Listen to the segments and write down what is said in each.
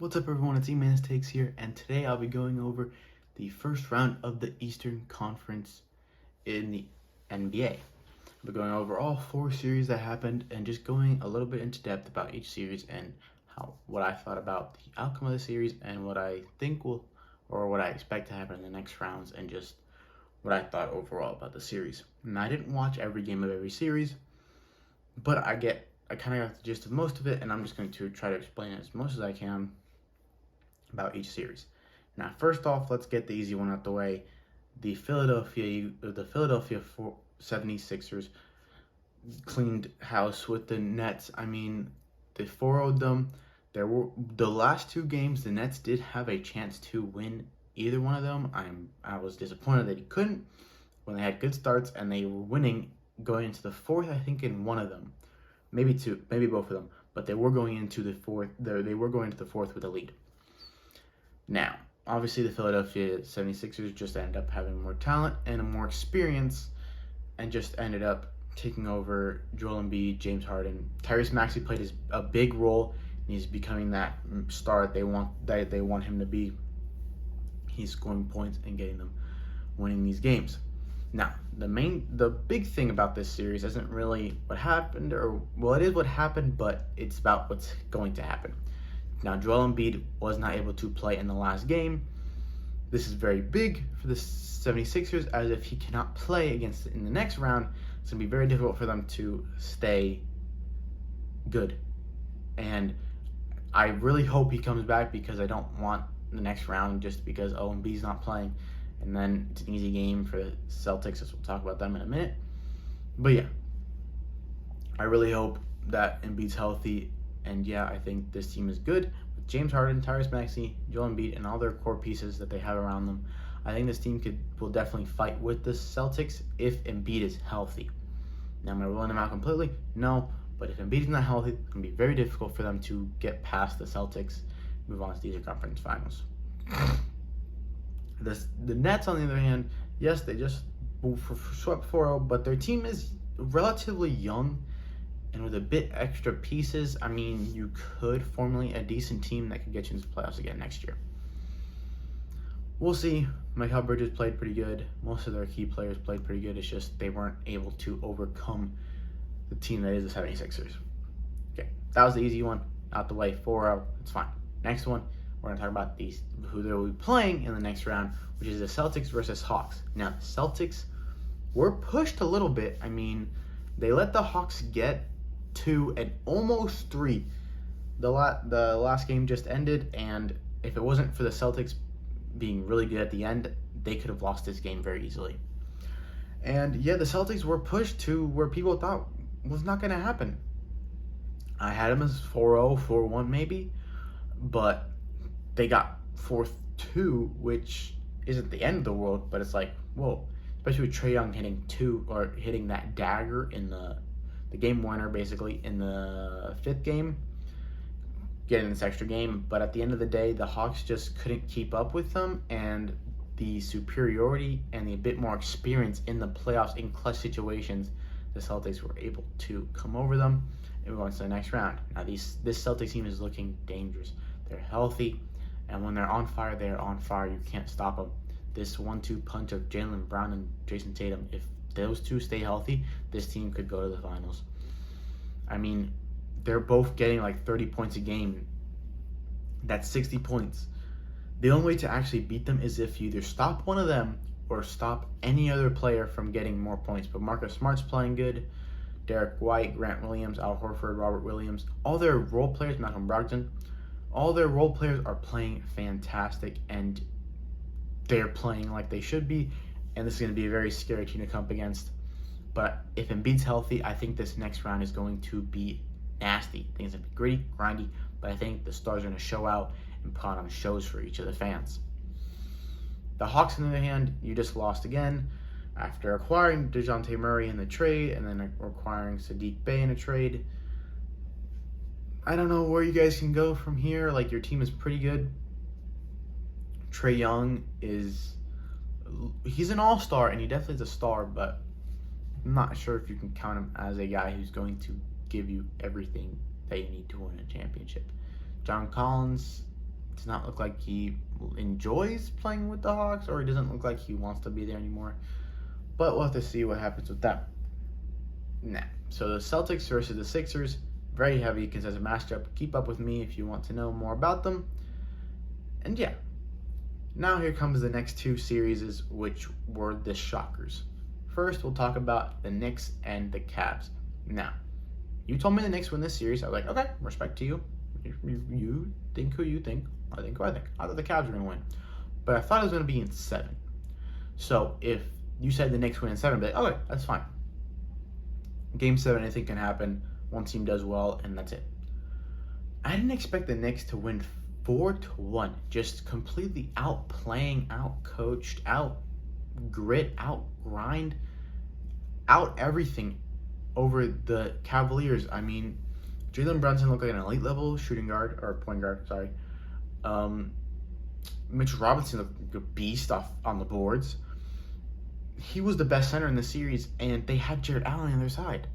What's up, everyone? It's E-Man's Takes here, and today I'll be going over the first round of the Eastern Conference in the NBA. I'll be going over all four series that happened and just going a little bit into depth about each series and what I thought about the outcome of the series and what I think will, or what I expect to happen in the next rounds, and just what I thought overall about the series. And I didn't watch every game of every series, but I kind of got the gist of most of it, and I'm just going to try to explain it as much as I can about each series. Now, first off, let's get the easy one out the way. The Philadelphia 76ers cleaned house with the Nets. I mean, they 4-0'd them. There were the last two games, the Nets did have a chance to win either one of them. I was disappointed that he couldn't when they had good starts and they were winning going into the fourth, I think, in one of them. Maybe two, maybe both of them. But they were going into the fourth. They were going into the fourth with a lead. Now, obviously, the Philadelphia 76ers just ended up having more talent and more experience and just ended up taking over Joel Embiid, James Harden. Tyrese Maxey played a big role, and he's becoming that star that they want him to be. He's scoring points and getting them winning these games. Now, the big thing about this series isn't really what happened, it is what happened, but it's about what's going to happen. Now, Joel Embiid was not able to play in the last game. This is very big for the 76ers, as if he cannot play in the next round, it's going to be very difficult for them to stay good. And I really hope he comes back, because I don't want the next round just because, Embiid's not playing. And then it's an easy game for the Celtics, as we'll talk about them in a minute. But yeah, I really hope that Embiid's healthy. And yeah, I think this team is good with James Harden, Tyrese Maxey, Joel Embiid, and all their core pieces that they have around them. I think this team will definitely fight with the Celtics if Embiid is healthy. Now, am I ruling them out completely? No, but if Embiid is not healthy, it's going to be very difficult for them to get past the Celtics, move on to the Eastern Conference Finals. The Nets, on the other hand, yes, they just swept 4-0, but their team is relatively young. And with a bit extra pieces, I mean, you could formulate a decent team that could get you into the playoffs again next year. We'll see. Mikal Bridges played pretty good. Most of their key players played pretty good. It's just they weren't able to overcome the team that is the 76ers. Okay, that was the easy one. Out the way, 4-0. It's fine. Next one, we're going to talk about who they will be playing in the next round, which is the Celtics versus Hawks. Now, the Celtics were pushed a little bit. I mean, they let the Hawks get 2 and almost 3. The last game just ended, and if it wasn't for the Celtics being really good at the end, they could have lost this game very easily. And yeah, the Celtics were pushed to where people thought was not going to happen. I had them as 4-0, 4-1 maybe, but they got 4-2, which isn't the end of the world, but it's like, whoa, especially with Trae Young hitting that dagger in the game winner, basically, in the 5th game, getting this extra game. But at the end of the day, the Hawks just couldn't keep up with them, and the superiority and the bit more experience in the playoffs in clutch situations, the Celtics were able to come over them and move on to the next round. Now, this Celtics team is looking dangerous. They're healthy, and when they're on fire, they're on fire. You can't stop them. This 1-2 punch of Jaylen Brown and Jason Tatum, if those two stay healthy, this team could go to the finals. I mean, they're both getting like 30 points a game. That's 60 points. The only way to actually beat them is if you either stop one of them or stop any other player from getting more points. But Marcus Smart's playing good. Derek White, Grant Williams, Al Horford, Robert Williams, all their role players, Malcolm Brogdon, all their role players are playing fantastic, and they're playing like they should be. And this is going to be a very scary team to come up against. But if Embiid's healthy, I think this next round is going to be nasty. I think it's going to be gritty, grindy, but I think the stars are going to show out and put on shows for each of the fans. The Hawks, on the other hand, you just lost again after acquiring DeJounte Murray in the trade and then acquiring Saddiq Bey in a trade. I don't know where you guys can go from here. Like, your team is pretty good. Trae Young he's an all-star, and he definitely is a star, but I'm not sure if you can count him as a guy who's going to give you everything that you need to win a championship. John Collins does not look like he enjoys playing with the Hawks, or he doesn't look like he wants to be there anymore. But we'll have to see what happens with that. Nah. So the Celtics versus the Sixers, very heavy contested matchup. Keep up with me if you want to know more about them. And yeah, now here comes the next two series, which were the shockers. First, we'll talk about the Knicks and the Cavs. Now, you told me the Knicks win this series. I was like, okay, respect to you. You think who you think. I think who I think. I thought the Cavs were going to win. But I thought it was going to be in 7. So if you said the Knicks win in 7, I'd be like, okay, that's fine. Game 7, anything can happen. One team does well, and that's it. I didn't expect the Knicks to win 4-1. Just completely outplaying, outcoached, out grit, out grind, out everything over the Cavaliers. I mean, Jalen Brunson looked like an elite level shooting guard, or point guard, sorry. Mitchell Robinson looked like a beast on the boards. He was the best center in the series, and they had Jared Allen on their side.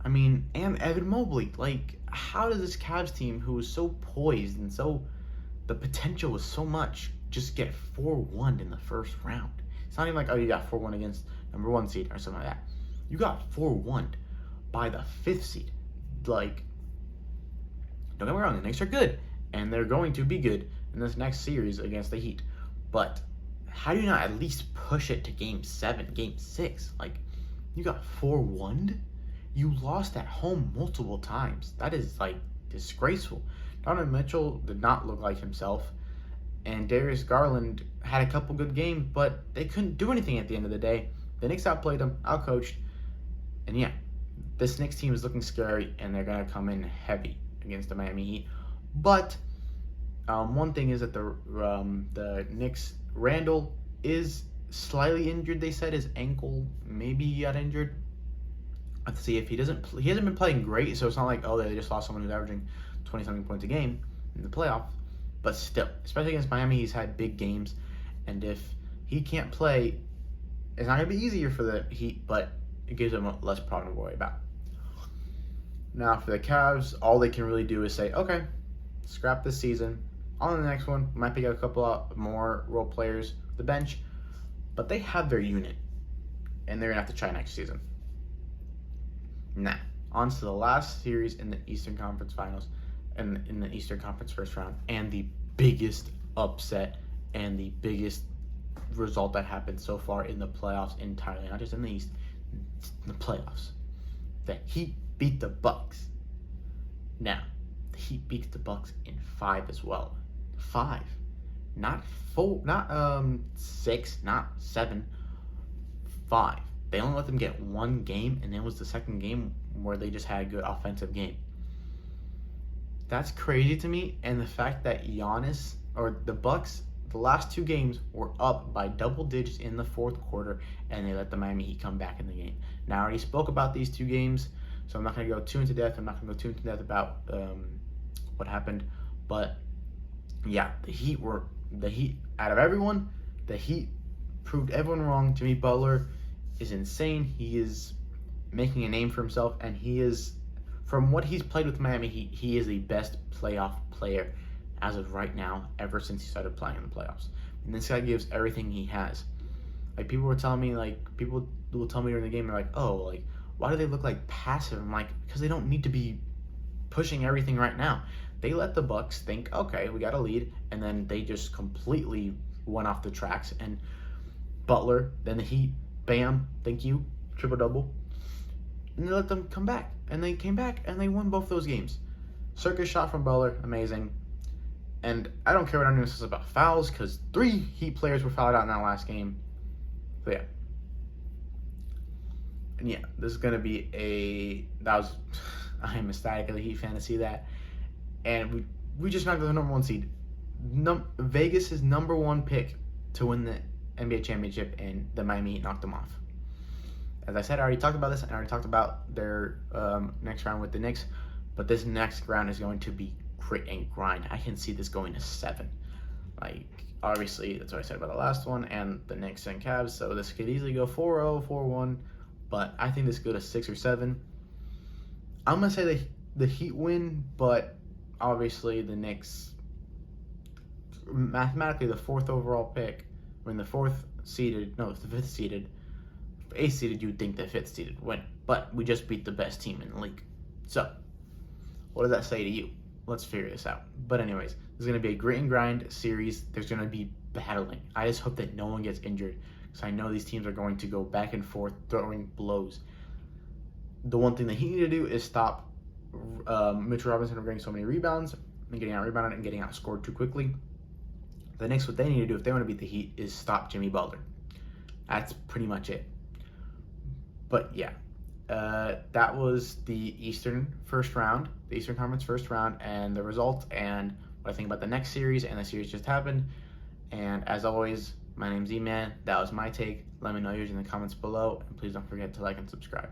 I mean, and Evan Mobley. Like, how does this Cavs team, who was so poised and so, the potential was so much, just get 4-1 in the first round? It's not even like, oh, you got 4-1 against number 1 seed or something like that. You got 4-1 by the 5th seed. Like, don't get me wrong, the Knicks are good, and they're going to be good in this next series against the Heat. But how do you not at least push it to Game 7, Game 6? Like, you got 4-1? You lost at home multiple times. That is, like, disgraceful. Donovan Mitchell did not look like himself, and Darius Garland had a couple good games, but they couldn't do anything at the end of the day. The Knicks outplayed them, outcoached, and yeah, this Knicks team is looking scary, and they're going to come in heavy against the Miami Heat. But one thing is that the Knicks, Randall is slightly injured. They said his ankle maybe got injured. Let's see if he hasn't been playing great, so it's not like, oh, they just lost someone who's averaging 20-something points a game in the playoffs. But still, especially against Miami, he's had big games, and if he can't play, it's not going to be easier for the Heat, but it gives them a less problem to worry about. Now, for the Cavs, all they can really do is say, okay, scrap this season. On to the next one. We might pick up a couple of more role players, the bench, but they have their unit, and they're going to have to try next season. Now, on to the last series in the Eastern Conference Finals, and in the Eastern Conference first round, and the biggest upset and the biggest result that happened so far in the playoffs entirely, not just in the East, in the playoffs. The Heat beat the Bucks. Now, the Heat beat the Bucks in 5 as well. 5, not 4, not 6, not 7. 5. They only let them get one game, and it was the second game where they just had a good offensive game. That's crazy to me, and the fact that Giannis, or the Bucks, the last 2 games were up by double digits in the fourth quarter, and they let the Miami Heat come back in the game. Now, I already spoke about these 2 games, so I'm not going to go too into depth. I'm not going to go too into depth about what happened, but yeah, the Heat, out of everyone, the Heat proved everyone wrong. Jimmy Butler is insane. He is making a name for himself, and he is, from what he's played with Miami Heat, he is the best playoff player as of right now, ever since he started playing in the playoffs. And this guy gives everything he has. Like, people will tell me during the game, they're like, oh, like, why do they look like passive? I'm like, because they don't need to be pushing everything right now. They let the Bucks think, okay, we got a lead, and then they just completely went off the tracks. And Butler, then the Heat, bam, thank you, triple-double. And they let them come back. And they came back, and they won both those games. Circus shot from Butler, amazing. And I don't care what anyone says about fouls, because 3 Heat players were fouled out in that last game. So, yeah. And, yeah, this is going to be I am ecstatic as a Heat fan to see that. And we just knocked out the number 1 seed. Vegas' number 1 pick to win the NBA championship, and the Miami Heat knocked them off. As I said, I already talked about this, and I already talked about their next round with the Knicks, but this next round is going to be grit and grind. I can see this going to 7. Like, obviously, that's what I said about the last one, and the Knicks and Cavs, so this could easily go 4-0, 4-1, but I think this could go to 6 or 7. I'm going to say the Heat win, but obviously the Knicks mathematically the 4th overall pick, when the 4th seeded, no, it's the 5th seeded, 8th seeded, you'd think the 5th seeded win. But we just beat the best team in the league. So, what does that say to you? Let's figure this out. But anyways, this is going to be a grit and grind series. There's going to be battling. I just hope that no one gets injured, because I know these teams are going to go back and forth throwing blows. The one thing that he need to do is stop Mitchell Robinson from getting so many rebounds and getting out rebounded and getting outscored too quickly. The Knicks, what they need to do if they want to beat the Heat is stop Jimmy Butler. That's pretty much it. But yeah, that was the Eastern Conference first round, and the results and what I think about the next series and the series just happened. And as always, my name's E-Man. That was my take. Let me know yours in the comments below, and please don't forget to like and subscribe.